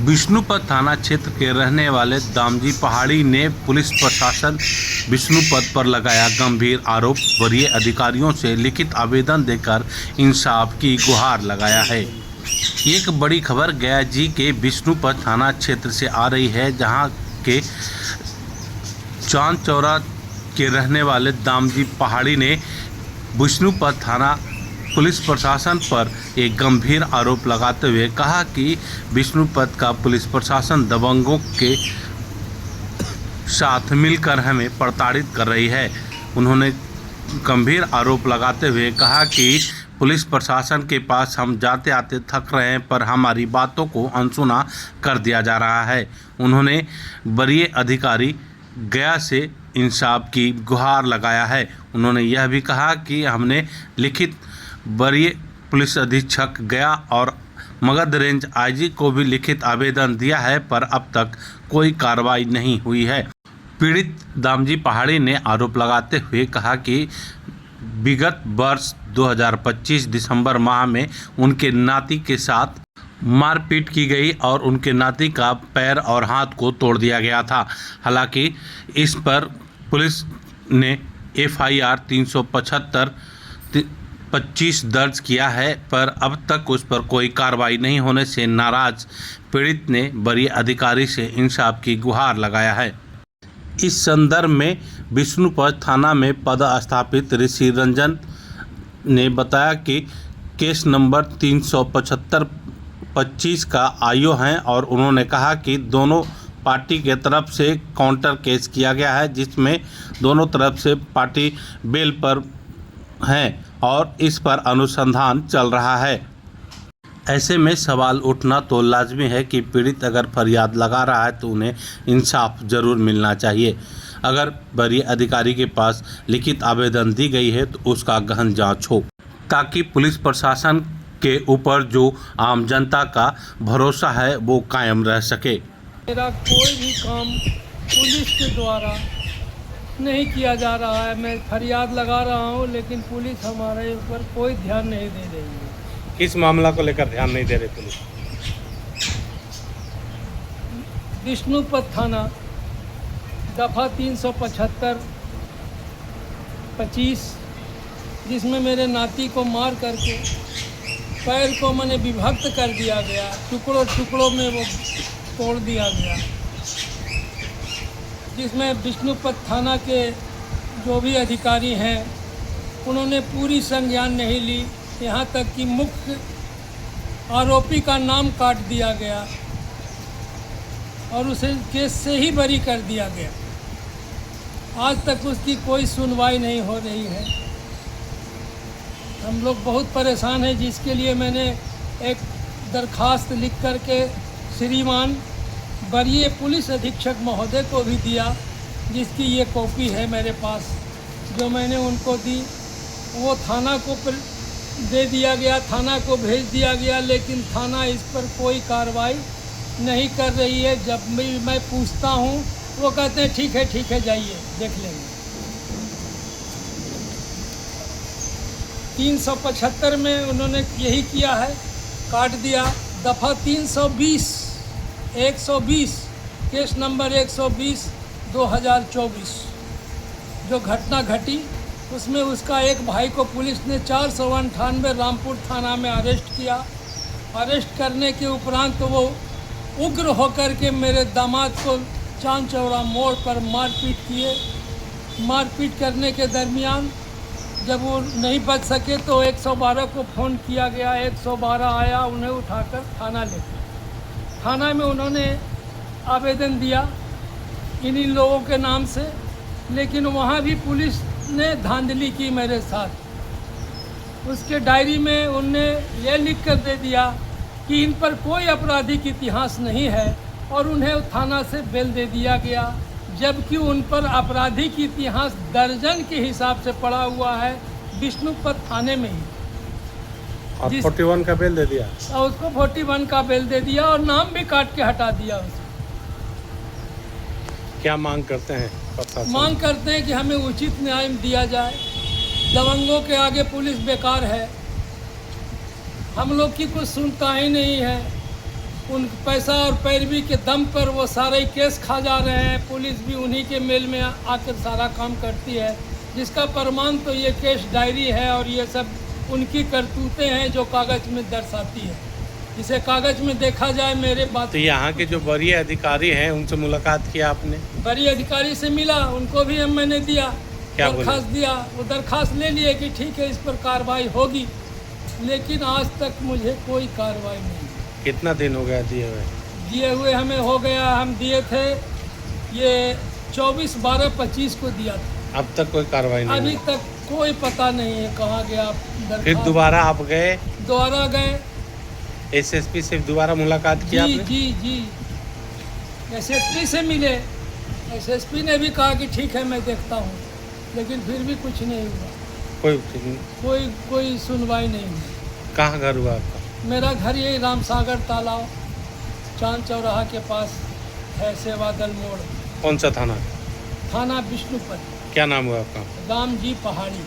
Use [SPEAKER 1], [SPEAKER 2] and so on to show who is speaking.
[SPEAKER 1] विष्णुपद थाना क्षेत्र के रहने वाले दामजी पहाड़ी ने पुलिस प्रशासन विष्णुपद पर लगाया गंभीर आरोप। वरीय अधिकारियों से लिखित आवेदन देकर इंसाफ की गुहार लगाया है। एक बड़ी खबर गया जी के विष्णुपद थाना क्षेत्र से आ रही है, जहां के चांद चौरा के रहने वाले दामजी पहाड़ी ने विष्णुपद थाना पुलिस प्रशासन पर एक गंभीर आरोप लगाते हुए कहा कि विष्णुपद का पुलिस प्रशासन दबंगों के साथ मिलकर हमें प्रताड़ित कर रही है। उन्होंने गंभीर आरोप लगाते हुए कहा कि पुलिस प्रशासन के पास हम जाते आते थक रहे हैं, पर हमारी बातों को अनसुना कर दिया जा रहा है। उन्होंने वरीय अधिकारी गया से इंसाफ की गुहार लगाया है। उन्होंने यह भी कहा कि हमने लिखित वरीय पुलिस अधीक्षक गया और मगध रेंज आईजी को भी लिखित आवेदन दिया है, पर अब तक कोई कार्रवाई नहीं हुई है। पीड़ित दामजी पहाड़ी ने आरोप लगाते हुए कहा कि विगत वर्ष 2025 दिसंबर माह में उनके नाती के साथ मारपीट की गई और उनके नाती का पैर और हाथ को तोड़ दिया गया था। हालांकि इस पर पुलिस ने FIR 375/25 दर्ज किया है, पर अब तक उस पर कोई कार्रवाई नहीं होने से नाराज पीड़ित ने वरीय अधिकारी से इंसाफ की गुहार लगाया है। इस संदर्भ में विष्णुपद थाना में पदस्थापित ऋषि रंजन ने बताया कि केस नंबर 375/25 का आईओ हैं और उन्होंने कहा कि दोनों पार्टी के तरफ से काउंटर केस किया गया है, जिसमें दोनों तरफ से पार्टी बेल पर हैं और इस पर अनुसंधान चल रहा है। ऐसे में सवाल उठना तो लाजमी है कि पीड़ित अगर फरियाद लगा रहा है तो उन्हें इंसाफ जरूर मिलना चाहिए। अगर वरीय अधिकारी के पास लिखित आवेदन दी गई है तो उसका गहन जांच हो, ताकि पुलिस प्रशासन के ऊपर जो आम जनता का भरोसा है वो कायम रह सके।
[SPEAKER 2] मेरा कोई भी काम पुलिस के द्वारा नहीं किया जा रहा है। मैं फरियाद लगा रहा हूँ, लेकिन पुलिस हमारे ऊपर कोई ध्यान नहीं दे रही है।
[SPEAKER 1] किस मामला को लेकर ध्यान नहीं दे रही पुलिस?
[SPEAKER 2] विष्णुपद थाना दफ़ा 375/25, जिसमें मेरे नाती को मार करके पैर को मैंने विभक्त कर दिया गया, टुकड़ों टुकड़ों में वो तोड़ दिया गया, जिसमें विष्णुपद थाना के जो भी अधिकारी हैं उन्होंने पूरी संज्ञान नहीं ली। यहाँ तक कि मुख्य आरोपी का नाम काट दिया गया और उसे केस से ही बरी कर दिया गया। आज तक उसकी कोई सुनवाई नहीं हो रही है। हम लोग बहुत परेशान हैं, जिसके लिए मैंने एक दरखास्त लिख करके श्रीमान वरीय पुलिस अधीक्षक महोदय को भी दिया, जिसकी ये कॉपी है मेरे पास, जो मैंने उनको दी। वो थाना को दे दिया गया, थाना को भेज दिया गया, लेकिन थाना इस पर कोई कार्रवाई नहीं कर रही है। जब मैं पूछता हूँ वो कहते हैं ठीक है जाइए देख लेंगे। 375 में उन्होंने यही किया है, काट दिया। दफ़ा 120 केस नंबर 120/2024 जो घटना घटी, उसमें उसका एक भाई को पुलिस ने 498 रामपुर थाना में अरेस्ट किया। अरेस्ट करने के उपरांत तो वो उग्र होकर के मेरे दामाद को चांद चौरा मोड़ पर मारपीट किए। मारपीट करने के दरमियान जब वो नहीं बच सके तो 112 को फ़ोन किया गया। 112 आया, उन्हें उठाकर थाना ले गया। थाना में उन्होंने आवेदन दिया इन्हीं लोगों के नाम से, लेकिन वहाँ भी पुलिस ने धांधली की मेरे साथ। उसके डायरी में उनने ये लिख कर दे दिया कि इन पर कोई आपराधिक इतिहास नहीं है और उन्हें थाना से बेल दे दिया गया, जबकि उन पर आपराधिक इतिहास दर्जन के हिसाब से पड़ा हुआ है विष्णुपद थाने में ही।
[SPEAKER 1] और 41 का बेल दे दिया
[SPEAKER 2] और उसको 41 का बेल दे दिया और नाम भी काट के हटा दिया उसको।
[SPEAKER 1] क्या मांग करते हैं?
[SPEAKER 2] मांग करते हैं कि हमें उचित न्याय दिया जाए। दबंगों के आगे पुलिस बेकार है, हम लोग की कुछ सुनता ही नहीं है। उन पैसा और पैरवी के दम पर वो सारे केस खा जा रहे हैं। पुलिस भी उन्हीं के मेल में आकर सारा काम करती है, जिसका प्रमाण तो ये केस डायरी है और ये सब उनकी करतूतें हैं जो कागज़ में दर्शाती है। इसे कागज़ में देखा जाए मेरे बात।
[SPEAKER 1] तो यहाँ के जो वरीय अधिकारी हैं उनसे मुलाकात किया आपने?
[SPEAKER 2] वरीय अधिकारी से मिला, उनको भी मैंने दिया,
[SPEAKER 1] क्या बोले?
[SPEAKER 2] दरखास्त दिया। वो दरखास्त ले लिए कि ठीक है इस पर कार्रवाई होगी, लेकिन आज तक मुझे कोई कार्रवाई नहीं।
[SPEAKER 1] कितना दिन हो गया दिए हुए?
[SPEAKER 2] दिए हुए हमें हो गया, हम दिए थे ये 24/12/25 को दिया था।
[SPEAKER 1] अब तक कोई कार्रवाई नहीं
[SPEAKER 2] अभी
[SPEAKER 1] हुई?
[SPEAKER 2] तक कोई पता नहीं है कहाँ गया दरखास्त।
[SPEAKER 1] फिर दोबारा आप गए
[SPEAKER 2] दोबारा गए
[SPEAKER 1] एसएसपी से, दोबारा मुलाकात
[SPEAKER 2] जी
[SPEAKER 1] किया आपने?
[SPEAKER 2] जी एसएसपी से मिले। एसएसपी ने भी कहा कि ठीक है मैं देखता हूँ, लेकिन फिर भी कुछ नहीं हुआ। कोई सुनवाई नहीं हुई।
[SPEAKER 1] कहाँ घर हुआ आपका?
[SPEAKER 2] मेरा घर यही रामसागर तालाब चांद चौराहा के पास है, सेवा दल मोड़,
[SPEAKER 1] कौन सा थाना?
[SPEAKER 2] थाना विष्णुपत,
[SPEAKER 1] क्या नाम हुआ आपका?
[SPEAKER 2] राम जी पहाड़ी।